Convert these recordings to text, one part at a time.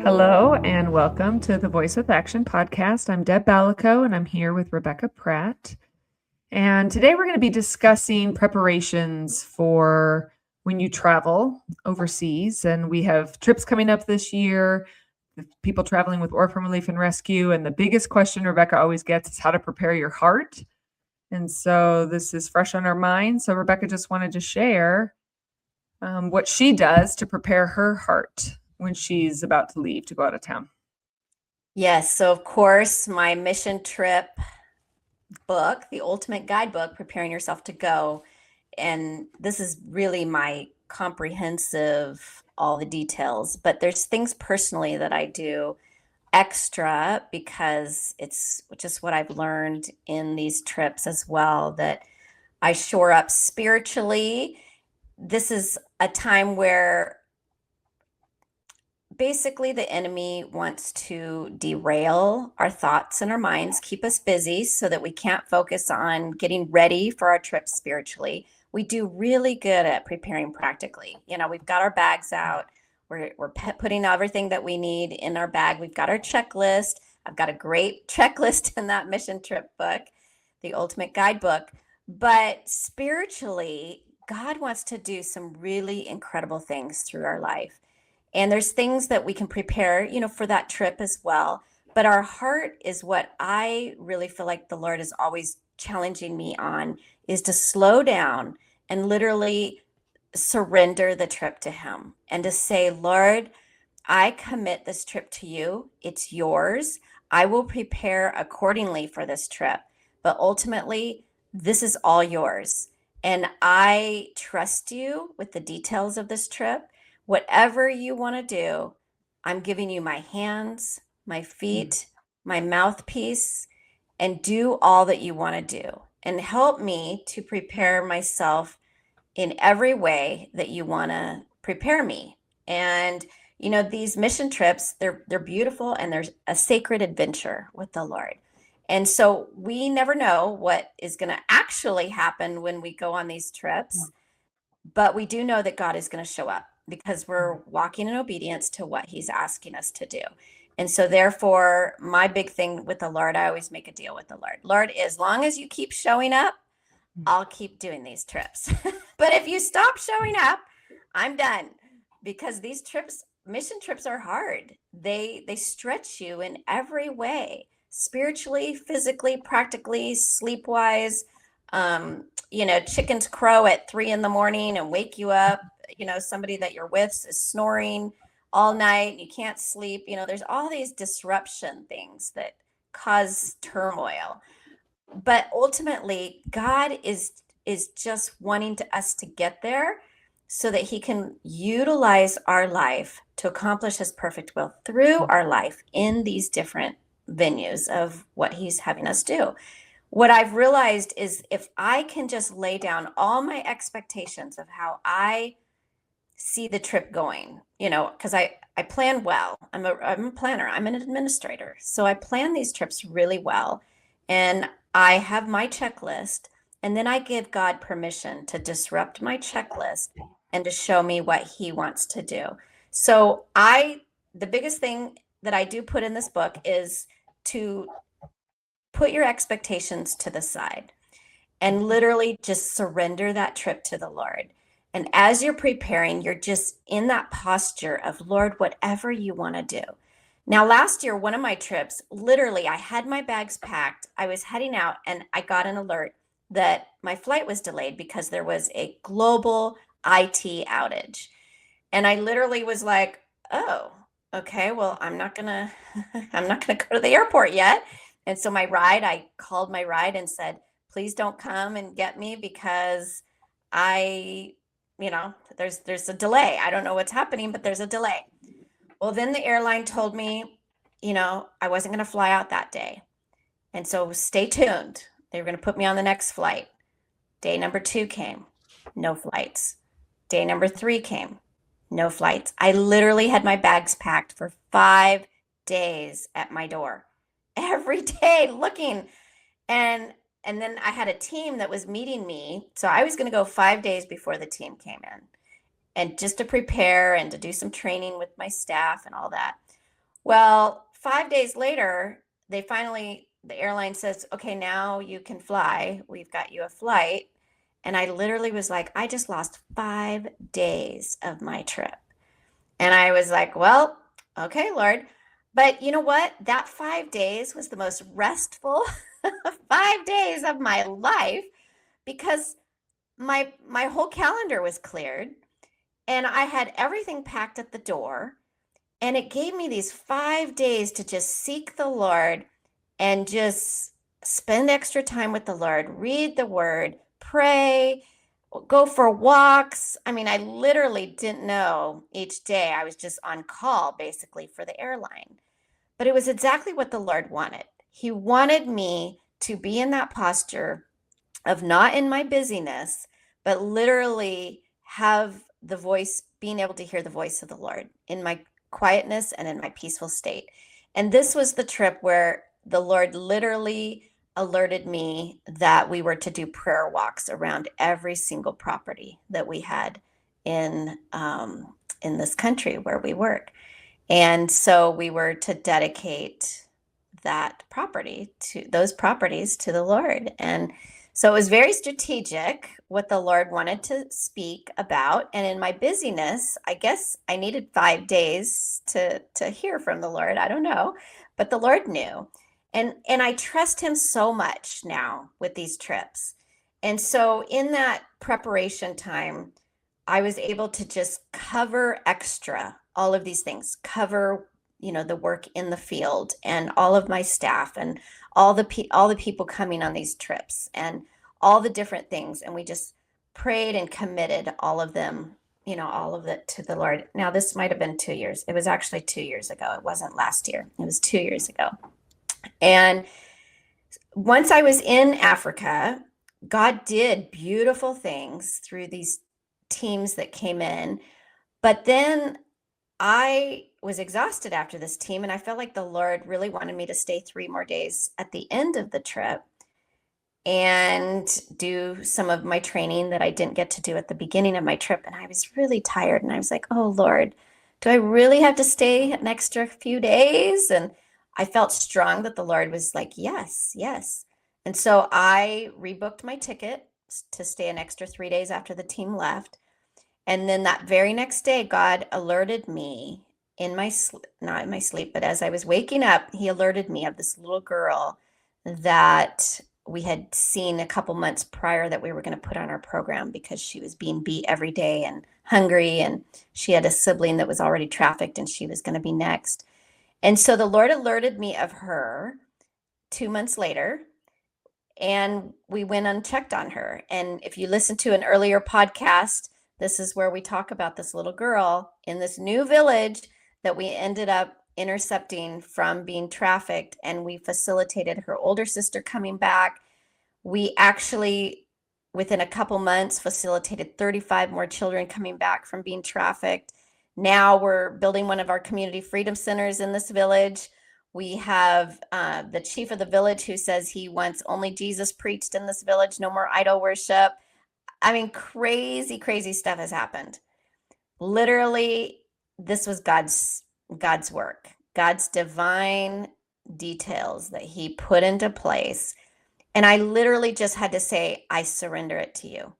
Hello and welcome to the Voice with Action podcast. I'm Deb Baliko and I'm here with Rebecca Pratt. And today we're going to be discussing preparations for when you travel overseas. And we have trips coming up this year, people traveling with Orphan Relief and Rescue. And the biggest question Rebecca always gets is how to prepare your heart. And so this is fresh on our mind. So Rebecca just wanted to share what she does to prepare her heart when she's about to leave to go out of town. Yes, so of course, my mission trip book, the ultimate guidebook, Preparing Yourself to Go. And this is really my comprehensive, all the details. But there's things personally that I do extra because it's just what I've learned in these trips as well, that I shore up spiritually. This is a time where basically the enemy wants to derail our thoughts and our minds, keep us busy so that we can't focus on getting ready for our trip spiritually. We do really good at preparing practically. We've got our bags out. We're putting everything that we need in our bag. We've got our checklist. I've got a great checklist in that mission trip book, the ultimate guidebook. But spiritually, God wants to do some really incredible things through our life. And there's things that we can prepare, for that trip as well. But our heart is what I really feel like the Lord is always challenging me on, is to slow down and literally surrender the trip to Him and to say, Lord, I commit this trip to you. It's yours. I will prepare accordingly for this trip. But ultimately, this is all yours. And I trust you with the details of this trip. Whatever you want to do, I'm giving you my hands, my feet, my mouthpiece, and do all that you want to do. And help me to prepare myself in every way that you want to prepare me. And, these mission trips, they're beautiful and there's a sacred adventure with the Lord. And so we never know what is going to actually happen when we go on these trips, but we do know that God is going to show up, because we're walking in obedience to what He's asking us to do. And so therefore, my big thing with the Lord, I always make a deal with the Lord. Lord, as long as you keep showing up, I'll keep doing these trips. But if you stop showing up, I'm done, because these trips, mission trips, are hard. They stretch you in every way, spiritually, physically, practically, sleep-wise. Chickens crow at 3 a.m. and wake you up. Somebody that you're with is snoring all night and you can't sleep. There's all these disruption things that cause turmoil. But ultimately, God is just wanting us to get there so that He can utilize our life to accomplish His perfect will through our life in these different venues of what He's having us do. What I've realized is if I can just lay down all my expectations of how I see the trip going, because I plan well. I'm a planner. I'm an administrator. So I plan these trips really well. And I have my checklist. And then I give God permission to disrupt my checklist and to show me what He wants to do. So the biggest thing that I do put in this book is to put your expectations to the side and literally just surrender that trip to the Lord. And as you're preparing, you're just in that posture of, Lord, whatever you want to do. Now, last year, one of my trips, literally, I had my bags packed. I was heading out and I got an alert that my flight was delayed because there was a global IT outage. And I literally was like, oh, okay, well, I'm not gonna go to the airport yet. And so I called my ride and said, please don't come and get me because there's a delay. I don't know what's happening, but there's a delay. Well, then the airline told me, I wasn't going to fly out that day. And so stay tuned. They were going to put me on the next flight. Day number 2 came, no flights. Day number 3 came, no flights. I literally had my bags packed for 5 days at my door, every day looking. And then I had a team that was meeting me. So I was going to go 5 days before the team came in, and just to prepare and to do some training with my staff and all that. Well, 5 days later, the airline says, okay, now you can fly. We've got you a flight. And I literally was like, I just lost 5 days of my trip. And I was like, well, okay, Lord. But you know what? That 5 days was the most restful 5 days of my life because my whole calendar was cleared and I had everything packed at the door. And it gave me these 5 days to just seek the Lord and just spend extra time with the Lord, read the word, pray, go for walks. I mean, I literally didn't know each day. I was just on call basically for the airline. But it was exactly what the Lord wanted. He wanted me to be in that posture of not in my busyness, but literally have the voice, being able to hear the voice of the Lord in my quietness and in my peaceful state. And this was the trip where the Lord literally alerted me that we were to do prayer walks around every single property that we had in this country where we work. And so we were to dedicate that property to those properties to the Lord. And so it was very strategic what the Lord wanted to speak about. And in my busyness, I guess I needed 5 days to hear from the Lord. I don't know, but the Lord knew. And I trust him so much now with these trips. And so in that preparation time, I was able to just cover extra all of these things, cover, the work in the field and all of my staff and all the people coming on these trips and all the different things. And we just prayed and committed all of them, all of it to the Lord. Now, this might have been 2 years. It was actually 2 years ago. It wasn't last year. It was 2 years ago. And once I was in Africa, God did beautiful things through these teams that came in. But then I was exhausted after this team, and I felt like the Lord really wanted me to stay 3 more days at the end of the trip and do some of my training that I didn't get to do at the beginning of my trip. And I was really tired, and I was like, oh, Lord, do I really have to stay an extra few days? And I felt strong that the Lord was like, yes, yes. And so I rebooked my ticket to stay an extra 3 days after the team left. And then that very next day, God alerted me in my not in my sleep, but as I was waking up, he alerted me of this little girl that we had seen a couple months prior that we were going to put on our program because she was being beat every day and hungry. And she had a sibling that was already trafficked and she was going to be next. And so the Lord alerted me of her 2 months later. And we went and checked on her. And if you listen to an earlier podcast, this is where we talk about this little girl in this new village that we ended up intercepting from being trafficked. And we facilitated her older sister coming back. We actually, within a couple months, facilitated 35 more children coming back from being trafficked. Now we're building one of our community freedom centers in this village. We have the chief of the village who says he wants only Jesus preached in this village, no more idol worship. I mean, crazy, crazy stuff has happened. Literally, this was God's work, God's divine details that he put into place. And I literally just had to say, I surrender it to you.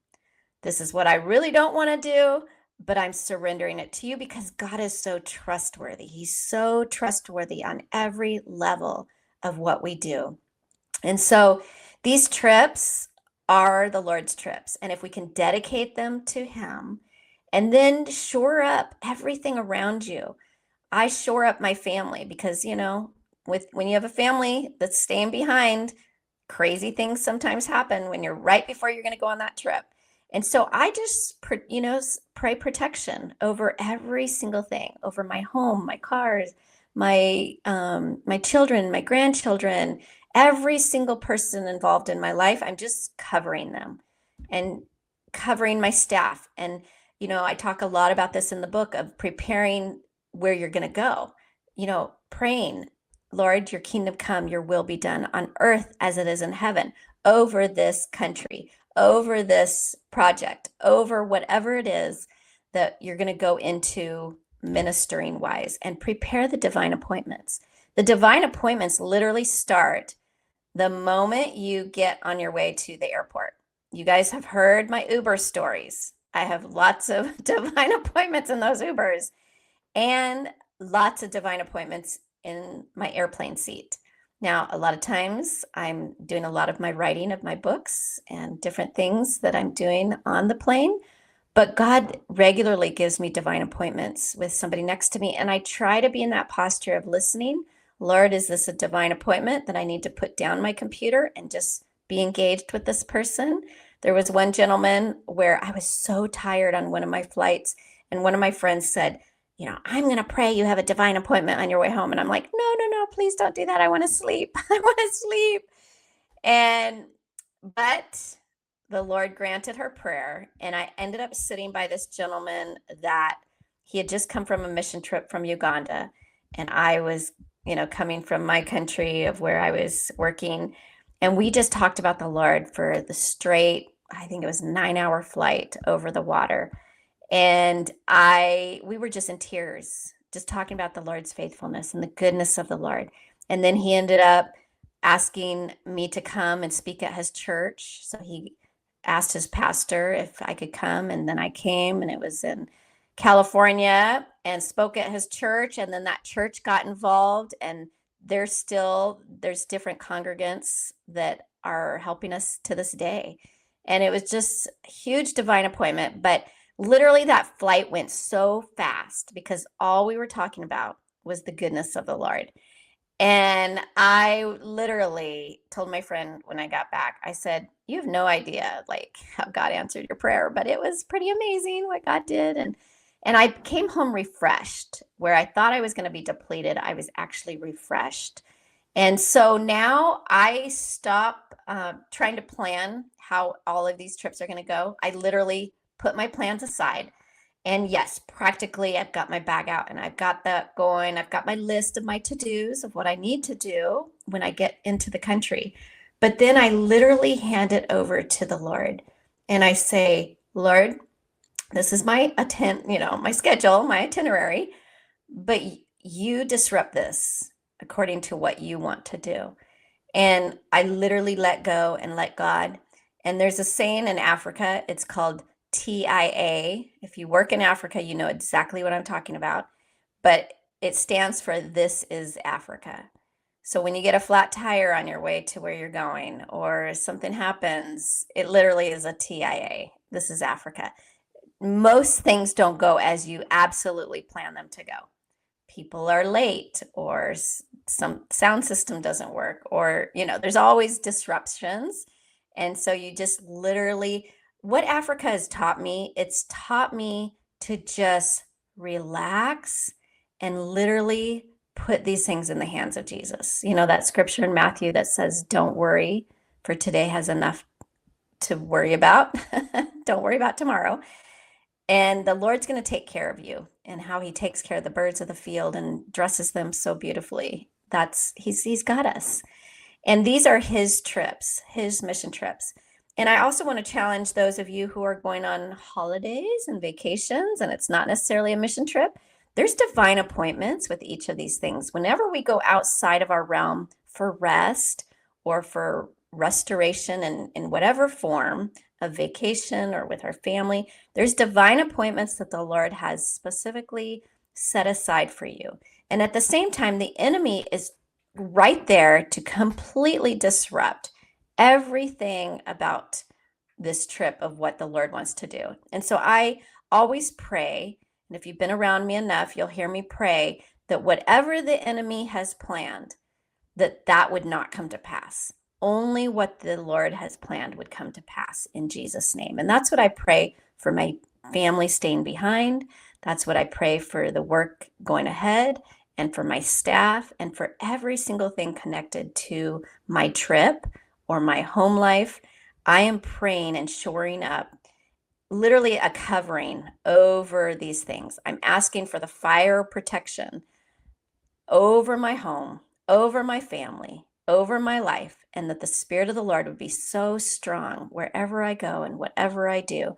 This is what I really don't want to do, but I'm surrendering it to you because God is so trustworthy. He's so trustworthy on every level of what we do. And so these trips are the Lord's trips. And if we can dedicate them to him and then shore up everything around you. I shore up my family because, when you have a family that's staying behind, crazy things sometimes happen when you're right before you're going to go on that trip. And so I just, pray protection over every single thing, over my home, my cars, my children, my grandchildren, every single person involved in my life. I'm just covering them and covering my staff. And, I talk a lot about this in the book of preparing where you're going to go, praying, Lord, your kingdom come, your will be done on earth as it is in heaven, over this country, over this project, over whatever it is that you're going to go into ministering wise, and prepare the divine appointments. The divine appointments literally start the moment you get on your way to the airport. You guys have heard my Uber stories. I have lots of divine appointments in those Ubers and lots of divine appointments in my airplane seat. Now, a lot of times I'm doing a lot of my writing of my books and different things that I'm doing on the plane, but God regularly gives me divine appointments with somebody next to me. And I try to be in that posture of listening. Lord, is this a divine appointment that I need to put down my computer and just be engaged with this person? There was one gentleman where I was so tired on one of my flights, and one of my friends said, I'm going to pray you have a divine appointment on your way home. And I'm like, no, no, no, please don't do that. I want to sleep. I want to sleep. But the Lord granted her prayer, and I ended up sitting by this gentleman that he had just come from a mission trip from Uganda, and I was, coming from my country of where I was working, and we just talked about the Lord for the straight, I think it was 9-hour flight over the water, and we were just in tears, just talking about the Lord's faithfulness and the goodness of the Lord. And then he ended up asking me to come and speak at his church. So he asked his pastor if I could come, and then I came, and it was in California, and spoke at his church, and then that church got involved, and there's different congregants that are helping us to this day. And it was just a huge divine appointment, but literally that flight went so fast because all we were talking about was the goodness of the Lord. And I literally told my friend when I got back, I said, you have no idea like how God answered your prayer, but it was pretty amazing what God did. And I came home refreshed. Where I thought I was going to be depleted, I was actually refreshed. And so now I stop trying to plan how all of these trips are going to go. I literally put my plans aside. And yes, practically, I've got my bag out and I've got that going. I've got my list of my to-dos of what I need to do when I get into the country. But then I literally hand it over to the Lord. And I say, Lord, this is my my schedule, my itinerary, but you disrupt this according to what you want to do. And I literally let go and let God. And there's a saying in Africa, it's called TIA. If you work in Africa, you know exactly what I'm talking about, but it stands for This is Africa. So when you get a flat tire on your way to where you're going, or something happens, it literally is a TIA. This is Africa. Most things don't go as you absolutely plan them to go. People are late, or some sound system doesn't work, or, there's always disruptions. And so you just literally, what Africa has taught me, it's taught me to just relax and literally put these things in the hands of Jesus. That scripture in Matthew that says, don't worry, for today has enough to worry about. Don't worry about tomorrow. And the Lord's going to take care of you, and how he takes care of the birds of the field and dresses them so beautifully. He's got us. And these are his trips, his mission trips. And I also want to challenge those of you who are going on holidays and vacations, and it's not necessarily a mission trip. There's divine appointments with each of these things. Whenever we go outside of our realm for rest or for restoration in whatever form of vacation or with our family, there's divine appointments that the Lord has specifically set aside for you. And at the same time, the enemy is right there to completely disrupt everything about this trip of what the Lord wants to do. And so I always pray, and if you've been around me enough, you'll hear me pray that whatever the enemy has planned, that would not come to pass. Only what the Lord has planned would come to pass in Jesus' name. And that's what I pray for my family staying behind. That's what I pray for the work going ahead, and for my staff, and for every single thing connected to my trip or my home life. I am praying and shoring up literally a covering over these things. I'm asking for the fire protection over my home, over my family, over my life, and that the Spirit of the Lord would be so strong wherever I go and whatever I do,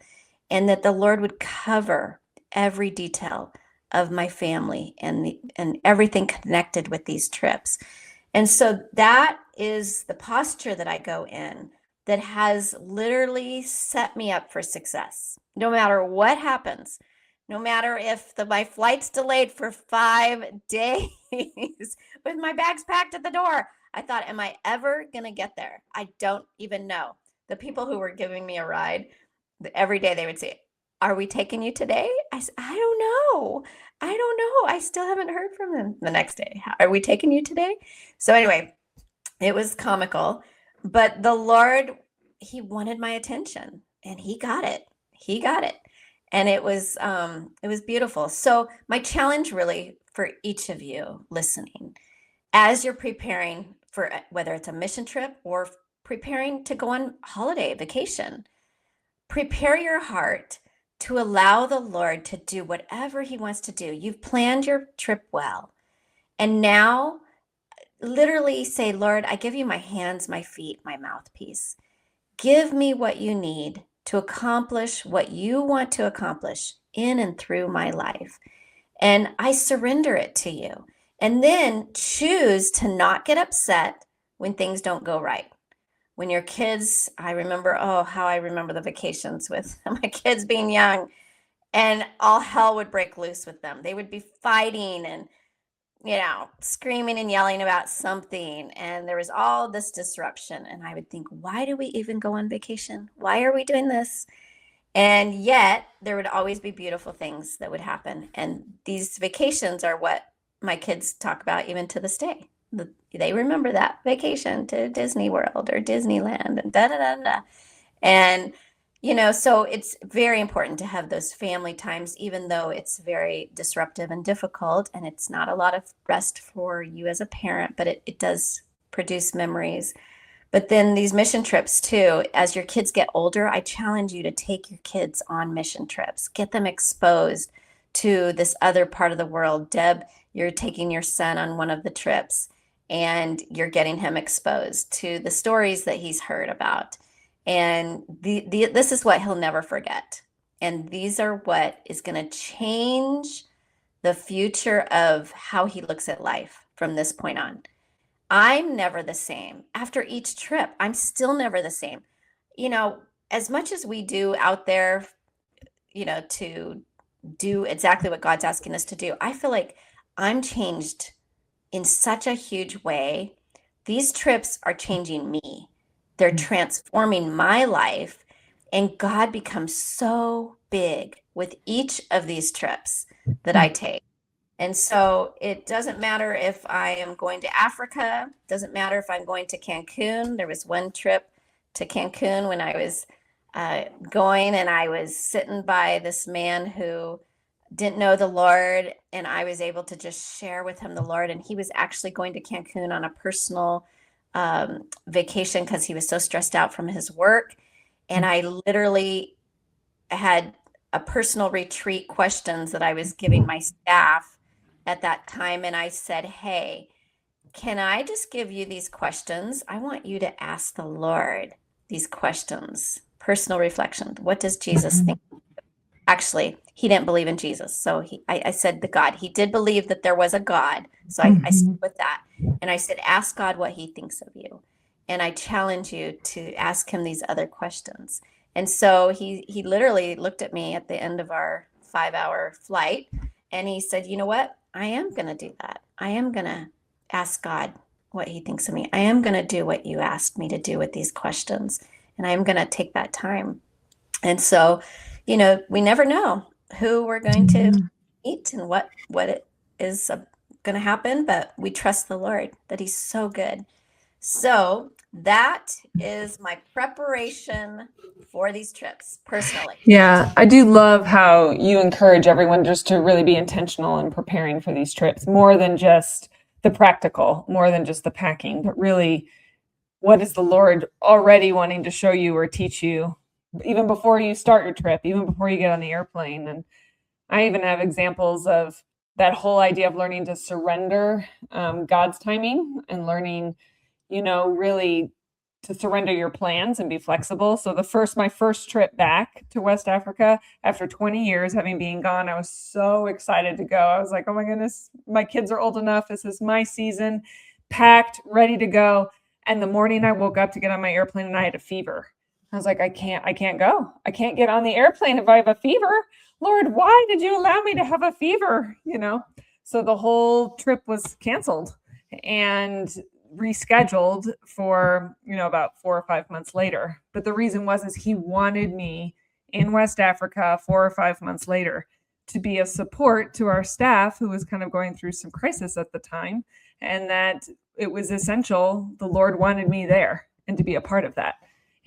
and that the Lord would cover every detail of my family and everything connected with these trips. And so that is the posture that I go in that has literally set me up for success. No matter what happens, no matter if my flight's delayed for 5 days with my bags packed at the door, I thought, am I ever going to get there? I don't even know. The people who were giving me a ride, every day they would say, are we taking you today? I said, I don't know. I don't know. I still haven't heard from them. The next day, are we taking you today? So anyway, it was comical, but the Lord, he wanted my attention and he got it. He got it. And it was beautiful. So my challenge really for each of you listening, as you're preparing for whether it's a mission trip or preparing to go on holiday vacation, prepare your heart to allow the Lord to do whatever he wants to do. You've planned your trip well. And now literally say, Lord, I give you my hands, my feet, my mouthpiece. Give me what you need to accomplish what you want to accomplish in and through my life. And I surrender it to you. And then choose to not get upset when things don't go right. When your kids, I remember, how I remember the vacations with my kids being young, and all hell would break loose with them. They would be fighting and screaming and yelling about something. And there was all this disruption. And I would think, why do we even go on vacation? Why are we doing this? And yet there would always be beautiful things that would happen. And these vacations are what my kids talk about even to this day. They remember that vacation to Disney World or Disneyland and da da da da. And so it's very important to have those family times, even though it's very disruptive and difficult, and it's not a lot of rest for you as a parent, but it does produce memories. But then these mission trips too, as your kids get older, I challenge you to take your kids on mission trips, get them exposed to this other part of the world. Deb, you're taking your son on one of the trips and you're getting him exposed to the stories that he's heard about. And this is what he'll never forget. And these are what is going to change the future of how he looks at life from this point on. I'm never the same. After each trip, I'm still never the same. As much as we do out there, to do exactly what God's asking us to do, I feel like I'm changed in such a huge way. These trips are changing me. They're transforming my life, and God becomes so big with each of these trips that I take. And so it doesn't matter if I am going to Africa, doesn't matter if I'm going to Cancun. There was one trip to Cancun when I was going, and I was sitting by this man who didn't know the Lord, and I was able to just share with him the Lord. And he was actually going to Cancun on a personal vacation because he was so stressed out from his work. And I literally had a personal retreat questions that I was giving my staff at that time. And I said, hey, can I just give you these questions? I want you to ask the Lord these questions. Personal reflection. What does Jesus think? Actually, he didn't believe in Jesus. So I said the God. He did believe that there was a God. So I stuck with that. And I said, ask God what he thinks of you. And I challenge you to ask him these other questions. And so he literally looked at me at the end of our 5-hour flight, and he said, you know what? I am going to do that. I am going to ask God what he thinks of me. I am going to do what you asked me to do with these questions. And I am going to take that time. And so, we never know who we're going to meet and what it is going to happen, but we trust the Lord that he's so good. So that is my preparation for these trips personally. Yeah, I do love how you encourage everyone just to really be intentional in preparing for these trips, more than just the practical, more than just the packing, but really what is the Lord already wanting to show you or teach you even before you start your trip, even before you get on the airplane. And I even have examples of that whole idea of learning to surrender God's timing and learning, really to surrender your plans and be flexible. So my first trip back to West Africa after 20 years having been gone, I was so excited to go. I was like, oh my goodness, my kids are old enough. This is my season, packed, ready to go. And the morning I woke up to get on my airplane and I had a fever. I was like, I can't go. I can't get on the airplane if I have a fever. Lord, why did you allow me to have a fever? So the whole trip was canceled and rescheduled for, about 4 or 5 months later. But the reason is he wanted me in West Africa 4 or 5 months later to be a support to our staff who was kind of going through some crisis at the time, and that it was essential. The Lord wanted me there and to be a part of that.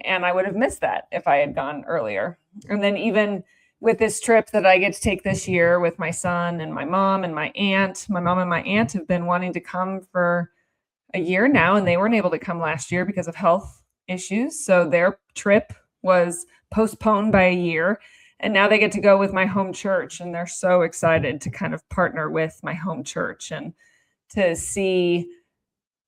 And I would have missed that if I had gone earlier. And then even with this trip that I get to take this year with my son and my mom and my aunt, my mom and my aunt have been wanting to come for a year now, and they weren't able to come last year because of health issues. So their trip was postponed by a year. And now they get to go with my home church, and they're so excited to kind of partner with my home church and to see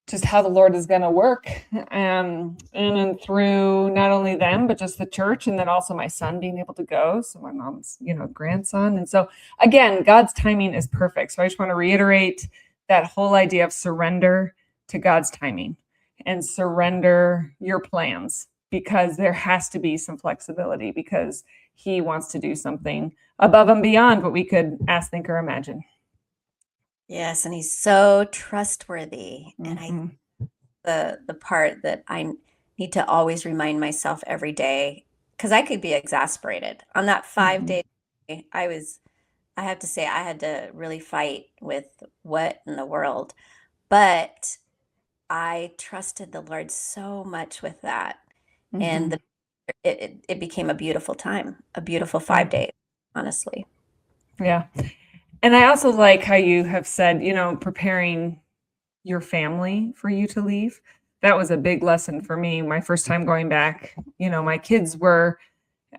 just how the Lord is going to work in and through not only them, but just the church. And then also my son being able to go. So my mom's, grandson. And so again, God's timing is perfect. So I just want to reiterate that whole idea of surrender to God's timing and surrender your plans, because there has to be some flexibility, because he wants to do something above and beyond what we could ask, think, or imagine. Yes, and he's so trustworthy. And Mm-hmm. the part that I need to always remind myself every day, because I could be exasperated on that 5-day. I have to say, I had to really fight with what in the world, but I trusted the Lord so much with that. Mm-hmm. And it became a beautiful time, a beautiful 5 days, honestly. Yeah. And I also like how you have said, preparing your family for you to leave. That was a big lesson for me. My first time going back, my kids were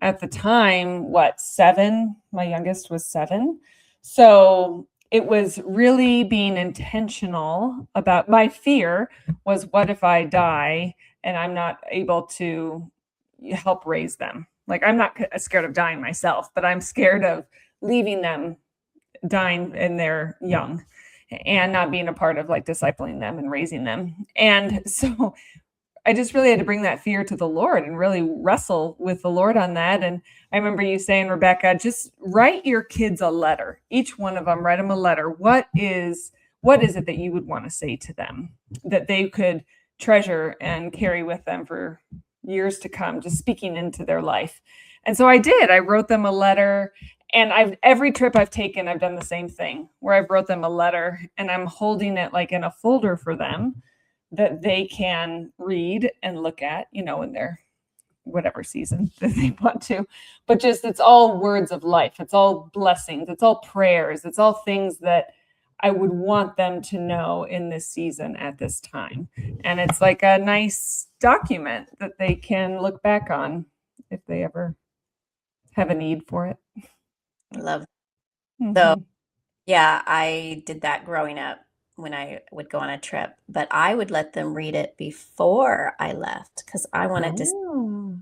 at the time, 7? My youngest was 7. So it was really being intentional about my fear was, what if I die and I'm not able to help raise them? Like, I'm not scared of dying myself, but I'm scared of leaving them dying and they're young and not being a part of like discipling them and raising them. And so I just really had to bring that fear to the Lord and really wrestle with the Lord on that. And I remember you saying, Rebecca, just write your kids a letter. Each one of them, write them a letter. What is it that you would want to say to them that they could treasure and carry with them for years to come, just speaking into their life? And so I did. I wrote them a letter. And every trip I've taken, I've done the same thing, where I've wrote them a letter and I'm holding it like in a folder for them that they can read and look at, in their whatever season that they want to. But just, it's all words of life. It's all blessings. It's all prayers. It's all things that I would want them to know in this season at this time. And it's like a nice document that they can look back on if they ever have a need for it. I love it. Mm-hmm. So, yeah, I did that growing up when I would go on a trip, but I would let them read it before I left because I wanted to,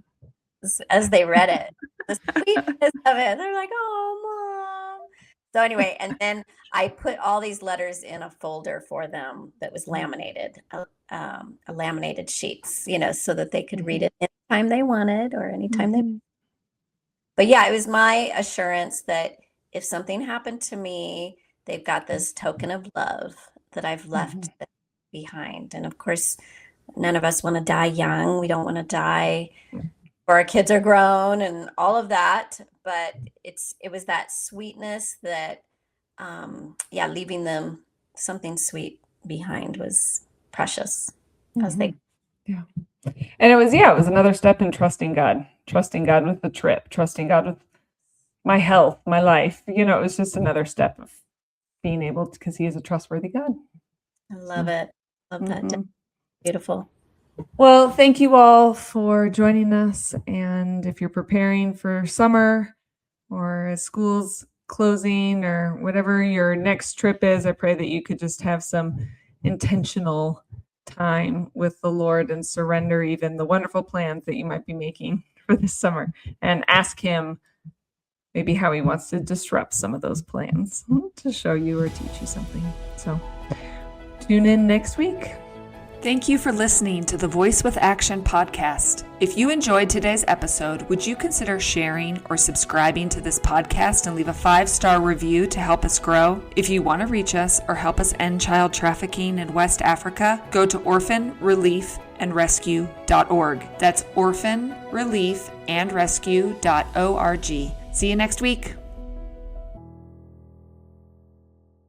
as they read it, the sweetness of it. They're like, "Oh, Mom." So anyway, and then I put all these letters in a folder for them that was laminated, a laminated sheets, so that they could read it anytime they wanted or anytime they. But yeah, it was my assurance that if something happened to me, they've got this token of love that I've left behind. And of course, none of us want to die young. We don't want to die or our kids are grown and all of that. But it was that sweetness that, leaving them something sweet behind was precious as they. Yeah. And it was another step in trusting God with the trip, trusting God with my health, my life. It was just another step of being able to, because he is a trustworthy God. I love it. Love that. Beautiful. Well, thank you all for joining us. And if you're preparing for summer or school's closing or whatever your next trip is, I pray that you could just have some intentional time with the Lord and surrender even the wonderful plans that you might be making for this summer, and ask him maybe how he wants to disrupt some of those plans to show you or teach you something. So tune in next week. Thank you for listening to the Voice with Action podcast. If you enjoyed today's episode, would you consider sharing or subscribing to this podcast and leave a 5-star review to help us grow? If you want to reach us or help us end child trafficking in West Africa, go to Orphan Relief and Rescue.org. That's Orphan Relief and Rescue.org. See you next week.